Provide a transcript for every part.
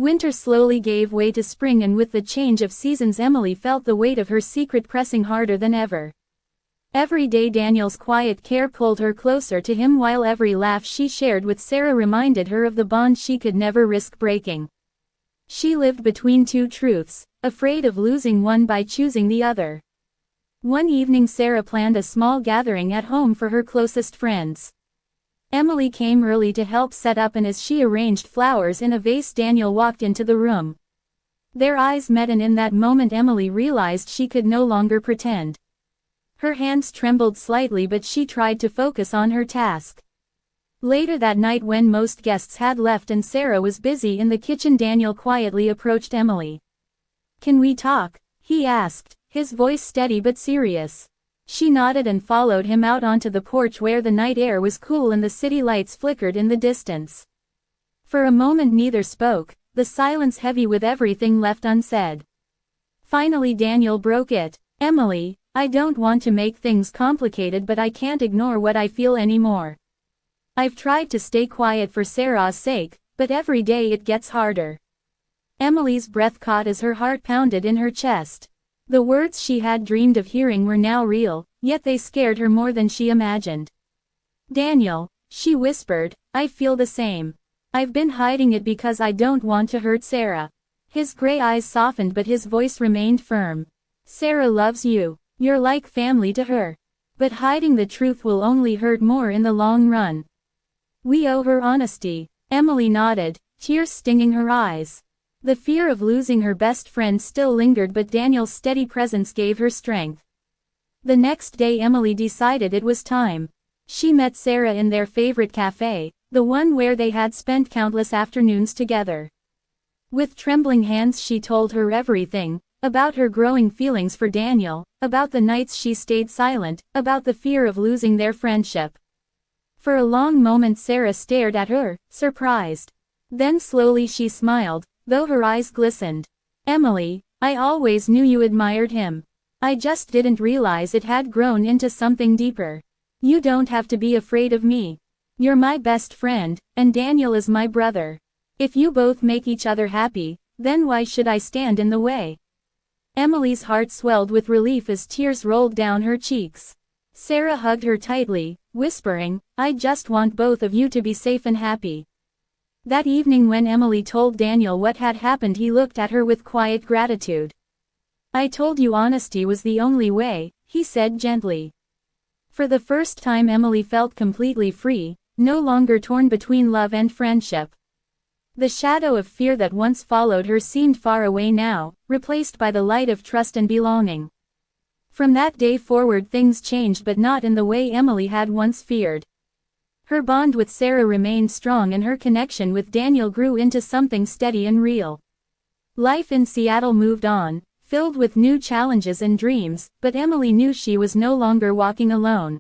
Winter slowly gave way to spring, and with the change of seasons Emily felt the weight of her secret pressing harder than ever. Every day Daniel's quiet care pulled her closer to him, while every laugh she shared with Sarah reminded her of the bond she could never risk breaking. She lived between two truths, afraid of losing one by choosing the other. One evening Sarah planned a small gathering at home for her closest friends. Emily came early to help set up, and as she arranged flowers in a vase Daniel walked into the room. Their eyes met, and in that moment Emily realized she could no longer pretend. Her hands trembled slightly, but she tried to focus on her task. Later that night, when most guests had left and Sarah was busy in the kitchen, Daniel quietly approached Emily. "Can we talk?" he asked, his voice steady but serious. She nodded and followed him out onto the porch where the night air was cool and the city lights flickered in the distance. For a moment neither spoke, the silence heavy with everything left unsaid. Finally Daniel broke it. "Emily, I don't want to make things complicated, but I can't ignore what I feel anymore. I've tried to stay quiet for Sarah's sake, but every day it gets harder." Emily's breath caught as her heart pounded in her chest. The words she had dreamed of hearing were now real, yet they scared her more than she imagined. "Daniel," she whispered, "I feel the same. I've been hiding it because I don't want to hurt Sarah." His gray eyes softened but his voice remained firm. "Sarah loves you. You're like family to her. But hiding the truth will only hurt more in the long run. We owe her honesty." Emily nodded, tears stinging her eyes. The fear of losing her best friend still lingered, but Daniel's steady presence gave her strength. The next day Emily decided it was time. She met Sarah in their favorite cafe, the one where they had spent countless afternoons together. With trembling hands she told her everything, about her growing feelings for Daniel, about the nights she stayed silent, about the fear of losing their friendship. For a long moment Sarah stared at her, surprised. Then slowly she smiled, though her eyes glistened. "Emily, I always knew you admired him. I just didn't realize it had grown into something deeper. You don't have to be afraid of me. You're my best friend, and Daniel is my brother. If you both make each other happy, then why should I stand in the way?" Emily's heart swelled with relief as tears rolled down her cheeks. Sarah hugged her tightly, whispering, "I just want both of you to be safe and happy." That evening when Emily told Daniel what had happened, he looked at her with quiet gratitude. "I told you honesty was the only way," he said gently. For the first time Emily felt completely free, no longer torn between love and friendship. The shadow of fear that once followed her seemed far away now, replaced by the light of trust and belonging. From that day forward things changed, but not in the way Emily had once feared. Her bond with Sarah remained strong and her connection with Daniel grew into something steady and real. Life in Seattle moved on, filled with new challenges and dreams, but Emily knew she was no longer walking alone.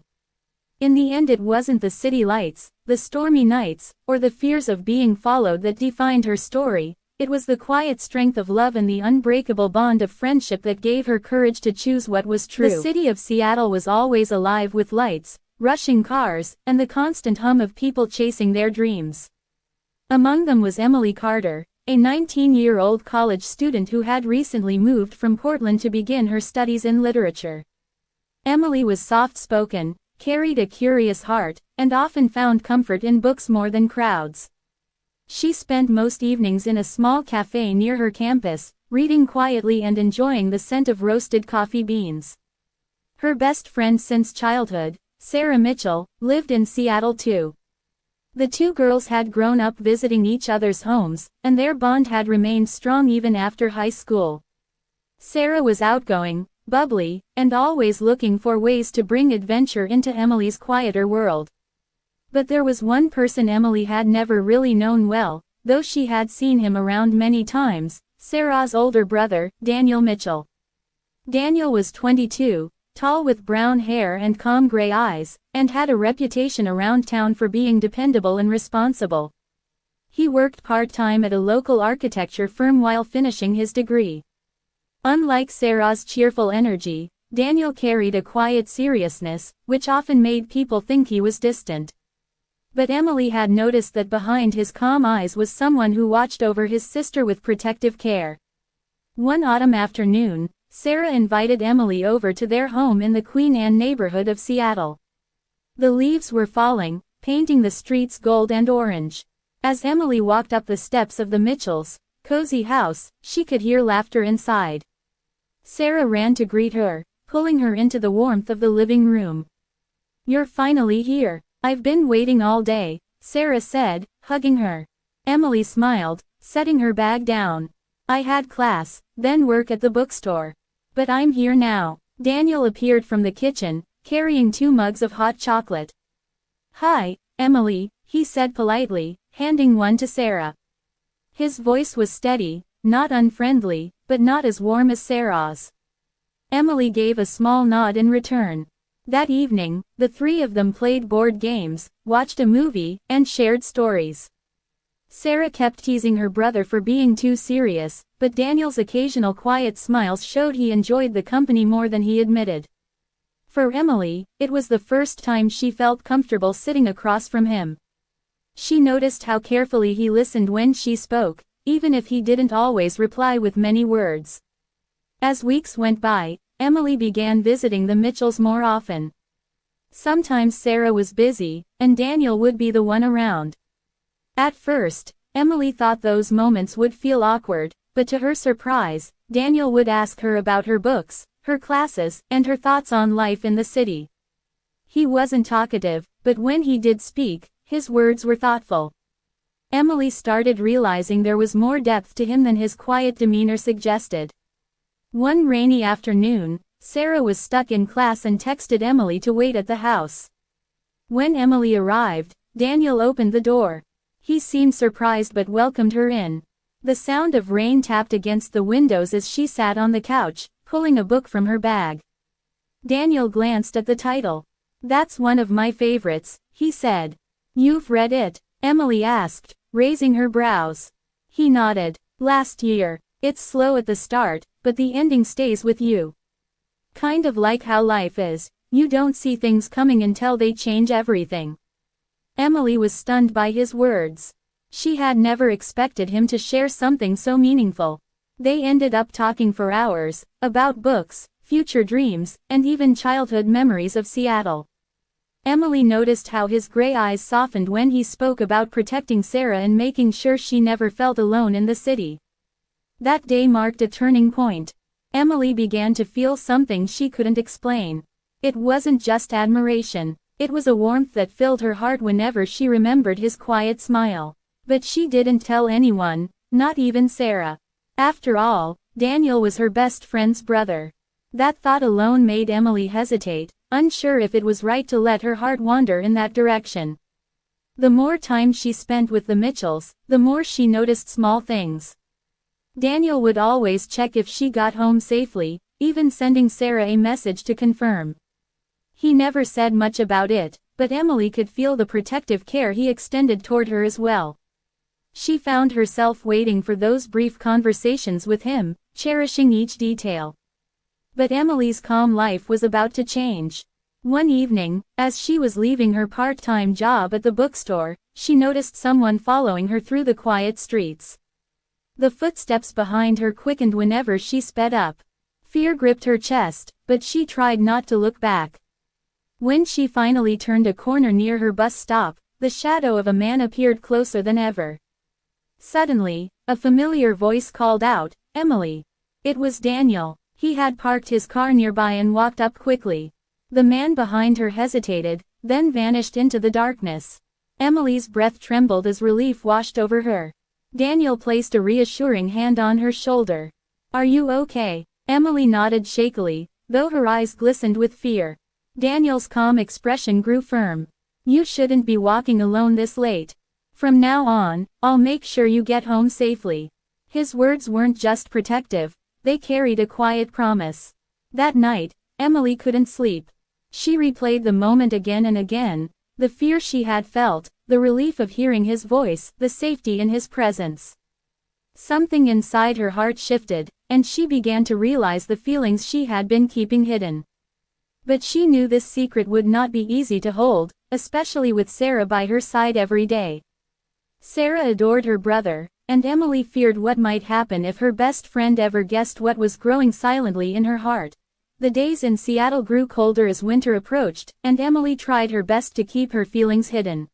In the end it wasn't the city lights, the stormy nights, or the fears of being followed that defined her story. It was the quiet strength of love and the unbreakable bond of friendship that gave her courage to choose what was true. The city of Seattle was always alive with lights, rushing cars, and the constant hum of people chasing their dreams. Among them was Emily Carter, a 19-year-old college student who had recently moved from Portland to begin her studies in literature. Emily was soft-spoken, carried a curious heart, and often found comfort in books more than crowds. She spent most evenings in a small cafe near her campus, reading quietly and enjoying the scent of roasted coffee beans. Her best friend since childhood, Sarah Mitchell, lived in Seattle too. The two girls had grown up visiting each other's homes, and their bond had remained strong even after high school. Sarah was outgoing, bubbly, and always looking for ways to bring adventure into Emily's quieter world. But there was one person Emily had never really known well, though she had seen him around many times: Sarah's older brother, Daniel Mitchell. Daniel was 22, tall with brown hair and calm gray eyes, and had a reputation around town for being dependable and responsible. He worked part-time at a local architecture firm while finishing his degree. Unlike Sarah's cheerful energy, Daniel carried a quiet seriousness, which often made people think he was distant. But Emily had noticed that behind his calm eyes was someone who watched over his sister with protective care. One autumn afternoon, Sarah invited Emily over to their home in the Queen Anne neighborhood of Seattle. The leaves were falling, painting the streets gold and orange. As Emily walked up the steps of the Mitchells' cozy house, she could hear laughter inside. Sarah ran to greet her, pulling her into the warmth of the living room. "You're finally here. I've been waiting all day," Sarah said, hugging her. Emily smiled, setting her bag down. "I had class, then work at the bookstore. But I'm here now." Daniel appeared from the kitchen, carrying 2 mugs of hot chocolate. "Hi, Emily," he said politely, handing one to Sarah. His voice was steady, not unfriendly, but not as warm as Sarah's. Emily gave a small nod in return. That evening, the 3 of them played board games, watched a movie, and shared stories. Sarah kept teasing her brother for being too serious, but Daniel's occasional quiet smiles showed he enjoyed the company more than he admitted. For Emily, it was the first time she felt comfortable sitting across from him. She noticed how carefully he listened when she spoke, even if he didn't always reply with many words. As weeks went by, Emily began visiting the Mitchells more often. Sometimes Sarah was busy, and Daniel would be the one around. At first, Emily thought those moments would feel awkward, but to her surprise, Daniel would ask her about her books, her classes, and her thoughts on life in the city. He wasn't talkative, but when he did speak, his words were thoughtful. Emily started realizing there was more depth to him than his quiet demeanor suggested. One rainy afternoon, Sarah was stuck in class and texted Emily to wait at the house. When Emily arrived, Daniel opened the door. He seemed surprised but welcomed her in. The sound of rain tapped against the windows as she sat on the couch, pulling a book from her bag. Daniel glanced at the title. "That's one of my favorites," he said. "You've read it?" Emily asked, raising her brows. He nodded. "Last year. It's slow at the start, but the ending stays with you. Kind of like how life is, you don't see things coming until they change everything." Emily was stunned by his words. She had never expected him to share something so meaningful. They ended up talking for hours, about books, future dreams, and even childhood memories of Seattle. Emily noticed how his gray eyes softened when he spoke about protecting Sarah and making sure she never felt alone in the city. That day marked a turning point. Emily began to feel something she couldn't explain. It wasn't just admiration. It was a warmth that filled her heart whenever she remembered his quiet smile. But she didn't tell anyone, not even Sarah. After all, Daniel was her best friend's brother. That thought alone made Emily hesitate, unsure if it was right to let her heart wander in that direction. The more time she spent with the Mitchells, the more she noticed small things. Daniel would always check if she got home safely, even sending Sarah a message to confirm. He never said much about it, but Emily could feel the protective care he extended toward her as well. She found herself waiting for those brief conversations with him, cherishing each detail. But Emily's calm life was about to change. One evening, as she was leaving her part-time job at the bookstore, she noticed someone following her through the quiet streets. The footsteps behind her quickened whenever she sped up. Fear gripped her chest, but she tried not to look back. When she finally turned a corner near her bus stop, the shadow of a man appeared closer than ever. Suddenly, a familiar voice called out, "Emily." It was Daniel. He had parked his car nearby and walked up quickly. The man behind her hesitated, then vanished into the darkness. Emily's breath trembled as relief washed over her. Daniel placed a reassuring hand on her shoulder. "Are you okay?" Emily nodded shakily, though her eyes glistened with fear. Daniel's calm expression grew firm. "You shouldn't be walking alone this late. From now on, I'll make sure you get home safely." His words weren't just protective, they carried a quiet promise. That night, Emily couldn't sleep. She replayed the moment again and again, the fear she had felt, the relief of hearing his voice, the safety in his presence. Something inside her heart shifted, and she began to realize the feelings she had been keeping hidden. But she knew this secret would not be easy to hold, especially with Sarah by her side every day. Sarah adored her brother, and Emily feared what might happen if her best friend ever guessed what was growing silently in her heart. The days in Seattle grew colder as winter approached, and Emily tried her best to keep her feelings hidden.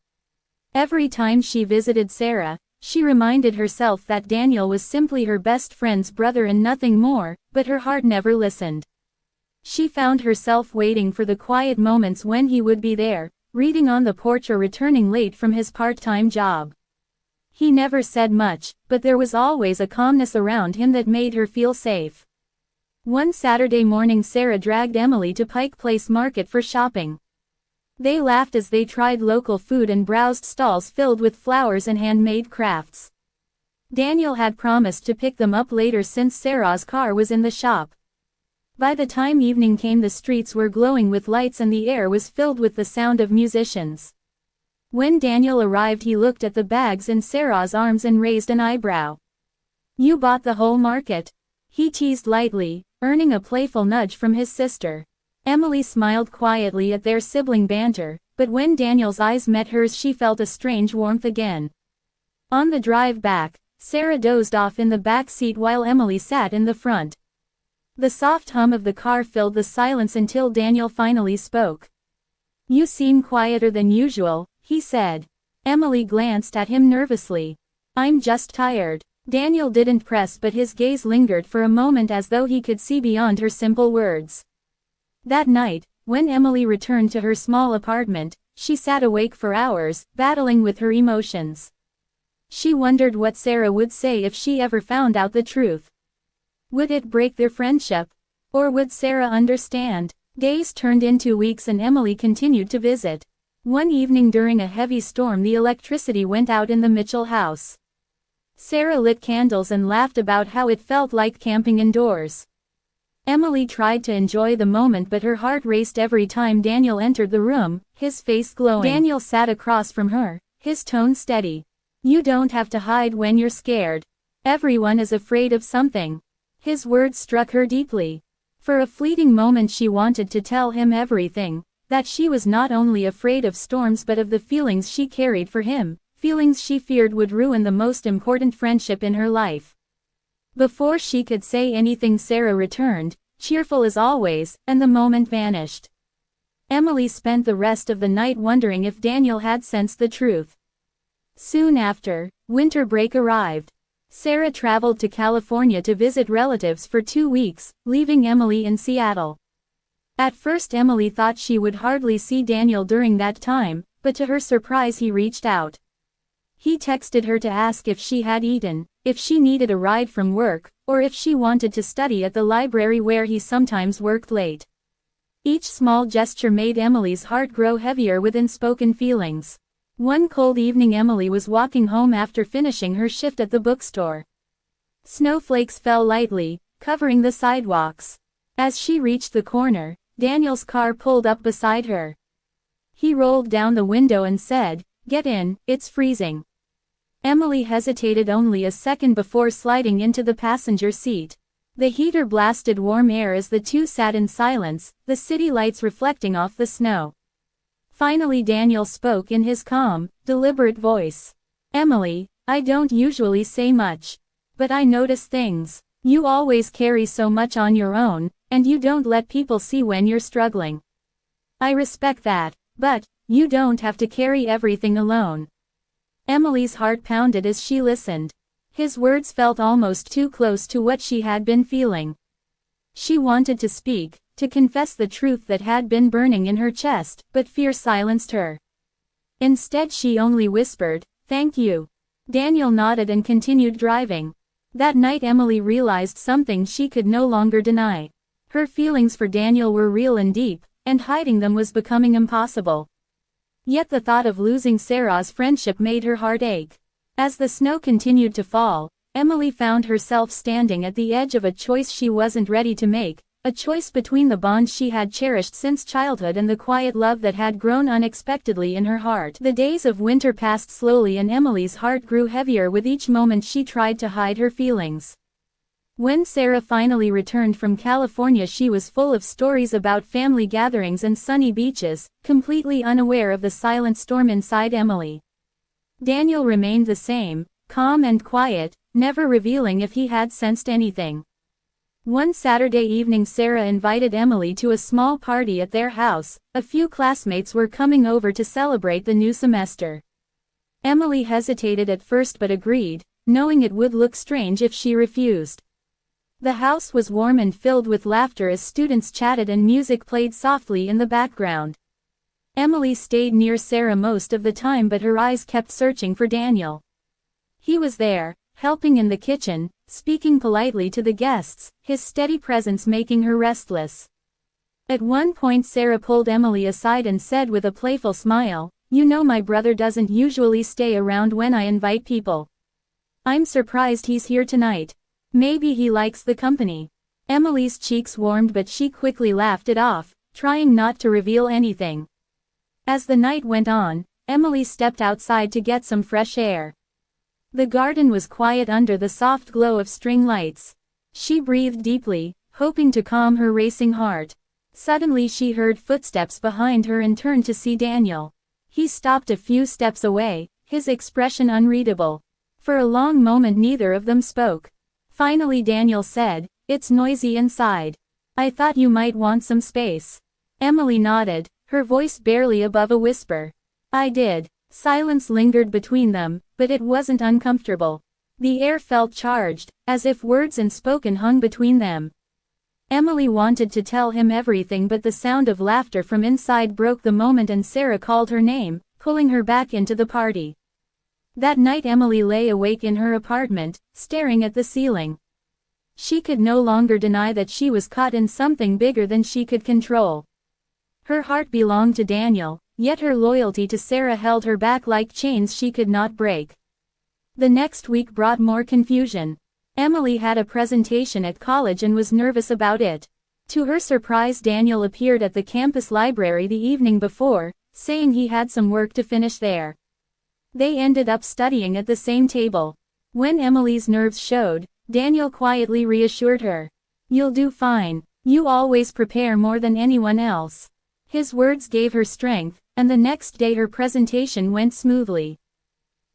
Every time she visited Sarah, she reminded herself that Daniel was simply her best friend's brother and nothing more, but her heart never listened. She found herself waiting for the quiet moments when he would be there, reading on the porch or returning late from his part-time job. He never said much, but there was always a calmness around him that made her feel safe. One Saturday morning Sarah dragged Emily to Pike Place Market for shopping. They laughed as they tried local food and browsed stalls filled with flowers and handmade crafts. Daniel had promised to pick them up later since Sarah's car was in the shop. By the time evening came, the streets were glowing with lights and the air was filled with the sound of musicians. When Daniel arrived, he looked at the bags in Sarah's arms and raised an eyebrow. "You bought the whole market?" he teased lightly, earning a playful nudge from his sister. Emily smiled quietly at their sibling banter, but when Daniel's eyes met hers she felt a strange warmth again. On the drive back, Sarah dozed off in the back seat while Emily sat in the front. The soft hum of the car filled the silence until Daniel finally spoke. "You seem quieter than usual," he said. Emily glanced at him nervously. "I'm just tired." Daniel didn't press, but his gaze lingered for a moment as though he could see beyond her simple words. That night, when Emily returned to her small apartment, she sat awake for hours, battling with her emotions. She wondered what Sarah would say if she ever found out the truth. Would it break their friendship? Or would Sarah understand? Days turned into weeks and Emily continued to visit. One evening during a heavy storm, the electricity went out in the Mitchell house. Sarah lit candles and laughed about how it felt like camping indoors. Emily tried to enjoy the moment, but her heart raced every time Daniel entered the room, his face glowing. Daniel sat across from her, his tone steady. "You don't have to hide when you're scared. Everyone is afraid of something." His words struck her deeply. For a fleeting moment she wanted to tell him everything, that she was not only afraid of storms but of the feelings she carried for him, feelings she feared would ruin the most important friendship in her life. Before she could say anything, Sarah returned, cheerful as always, and the moment vanished. Emily spent the rest of the night wondering if Daniel had sensed the truth. Soon after, winter break arrived. Sarah traveled to California to visit relatives for 2 weeks, leaving Emily in Seattle. At first Emily thought she would hardly see Daniel during that time, but to her surprise he reached out. He texted her to ask if she had eaten, if she needed a ride from work, or if she wanted to study at the library where he sometimes worked late. Each small gesture made Emily's heart grow heavier with unspoken feelings. One cold evening Emily was walking home after finishing her shift at the bookstore. Snowflakes fell lightly, covering the sidewalks. As she reached the corner, Daniel's car pulled up beside her. He rolled down the window and said, "Get in, it's freezing." Emily hesitated only a second before sliding into the passenger seat. The heater blasted warm air as the two sat in silence, the city lights reflecting off the snow. Finally Daniel spoke in his calm, deliberate voice. "Emily, I don't usually say much. But I notice things. You always carry so much on your own, and you don't let people see when you're struggling. I respect that, but you don't have to carry everything alone." Emily's heart pounded as she listened. His words felt almost too close to what she had been feeling. She wanted to speak, to confess the truth that had been burning in her chest, but fear silenced her. Instead she only whispered, "Thank you." Daniel nodded and continued driving. That night Emily realized something she could no longer deny. Her feelings for Daniel were real and deep, and hiding them was becoming impossible. Yet the thought of losing Sarah's friendship made her heart ache. As the snow continued to fall, Emily found herself standing at the edge of a choice she wasn't ready to make, a choice between the bond she had cherished since childhood and the quiet love that had grown unexpectedly in her heart. The days of winter passed slowly and Emily's heart grew heavier with each moment she tried to hide her feelings. When Sarah finally returned from California, she was full of stories about family gatherings and sunny beaches, completely unaware of the silent storm inside Emily. Daniel remained the same, calm and quiet, never revealing if he had sensed anything. One Saturday evening, Sarah invited Emily to a small party at their house. A few classmates were coming over to celebrate the new semester. Emily hesitated at first but agreed, knowing it would look strange if she refused. The house was warm and filled with laughter as students chatted and music played softly in the background. Emily stayed near Sarah most of the time, but her eyes kept searching for Daniel. He was there, helping in the kitchen, speaking politely to the guests, his steady presence making her restless. At one point Sarah pulled Emily aside and said with a playful smile, "You know, my brother doesn't usually stay around when I invite people. I'm surprised he's here tonight. Maybe he likes the company." Emily's cheeks warmed, but she quickly laughed it off, trying not to reveal anything. As the night went on, Emily stepped outside to get some fresh air. The garden was quiet under the soft glow of string lights. She breathed deeply, hoping to calm her racing heart. Suddenly she heard footsteps behind her and turned to see Daniel. He stopped a few steps away, his expression unreadable. For a long moment neither of them spoke. Finally Daniel said, "It's noisy inside. I thought you might want some space." Emily nodded, her voice barely above a whisper. "I did." Silence lingered between them, but it wasn't uncomfortable. The air felt charged, as if words unspoken hung between them. Emily wanted to tell him everything, but the sound of laughter from inside broke the moment and Sarah called her name, pulling her back into the party. That night Emily lay awake in her apartment, staring at the ceiling. She could no longer deny that she was caught in something bigger than she could control. Her heart belonged to Daniel, yet her loyalty to Sarah held her back like chains she could not break. The next week brought more confusion. Emily had a presentation at college and was nervous about it. To her surprise, Daniel appeared at the campus library the evening before, saying he had some work to finish there. They ended up studying at the same table. When Emily's nerves showed, Daniel quietly reassured her. "You'll do fine. You always prepare more than anyone else." His words gave her strength, and the next day her presentation went smoothly.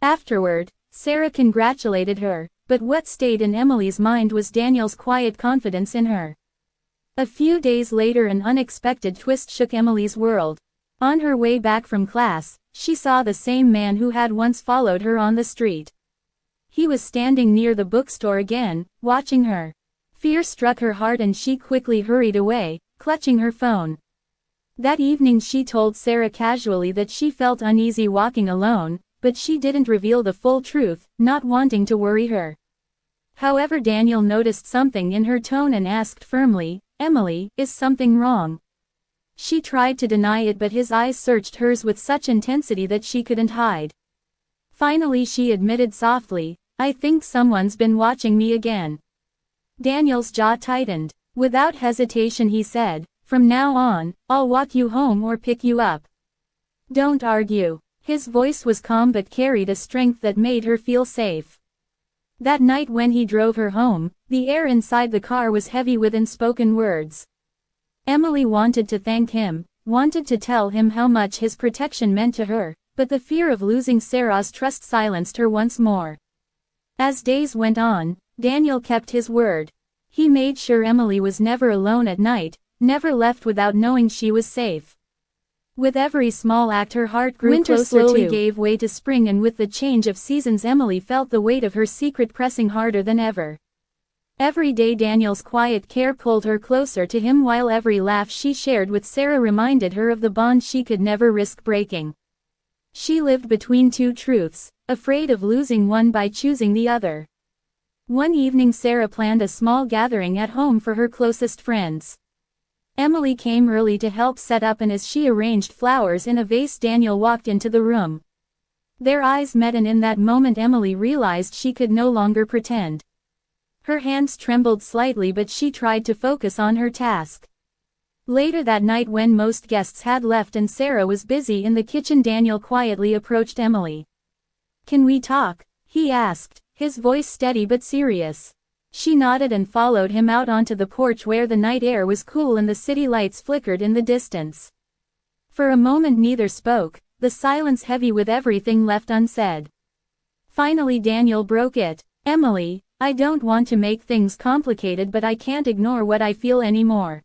Afterward, Sarah congratulated her, but what stayed in Emily's mind was Daniel's quiet confidence in her. A few days later an unexpected twist shook Emily's world. On her way back from class, she saw the same man who had once followed her on the street. He was standing near the bookstore again, watching her. Fear struck her heart and she quickly hurried away, clutching her phone. That evening she told Sarah casually that she felt uneasy walking alone, but she didn't reveal the full truth, not wanting to worry her. However, Daniel noticed something in her tone and asked firmly, "Emily, is something wrong?" She tried to deny it, but his eyes searched hers with such intensity that she couldn't hide. Finally she admitted softly, "I think someone's been watching me again." Daniel's jaw tightened. Without hesitation he said, "From now on, I'll walk you home or pick you up. Don't argue." His voice was calm but carried a strength that made her feel safe. That night when he drove her home, the air inside the car was heavy with unspoken words. Emily wanted to thank him, wanted to tell him how much his protection meant to her, but the fear of losing Sarah's trust silenced her once more. As days went on, Daniel kept his word. He made sure Emily was never alone at night, never left without knowing she was safe. With every small act her heart grew Winter closer slowly gave way to spring, and with the change of seasons Emily felt the weight of her secret pressing harder than ever. Every day Daniel's quiet care pulled her closer to him, while every laugh she shared with Sarah reminded her of the bond she could never risk breaking. She lived between two truths, afraid of losing one by choosing the other. One evening Sarah planned a small gathering at home for her closest friends. Emily came early to help set up, and as she arranged flowers in a vase Daniel walked into the room. Their eyes met, and in that moment Emily realized she could no longer pretend. Her hands trembled slightly, but she tried to focus on her task. Later that night, when most guests had left and Sarah was busy in the kitchen, Daniel quietly approached Emily. "Can we talk?" he asked, his voice steady but serious. She nodded and followed him out onto the porch where the night air was cool and the city lights flickered in the distance. For a moment neither spoke, the silence heavy with everything left unsaid. Finally Daniel broke it. "Emily, I don't want to make things complicated but I can't ignore what I feel anymore.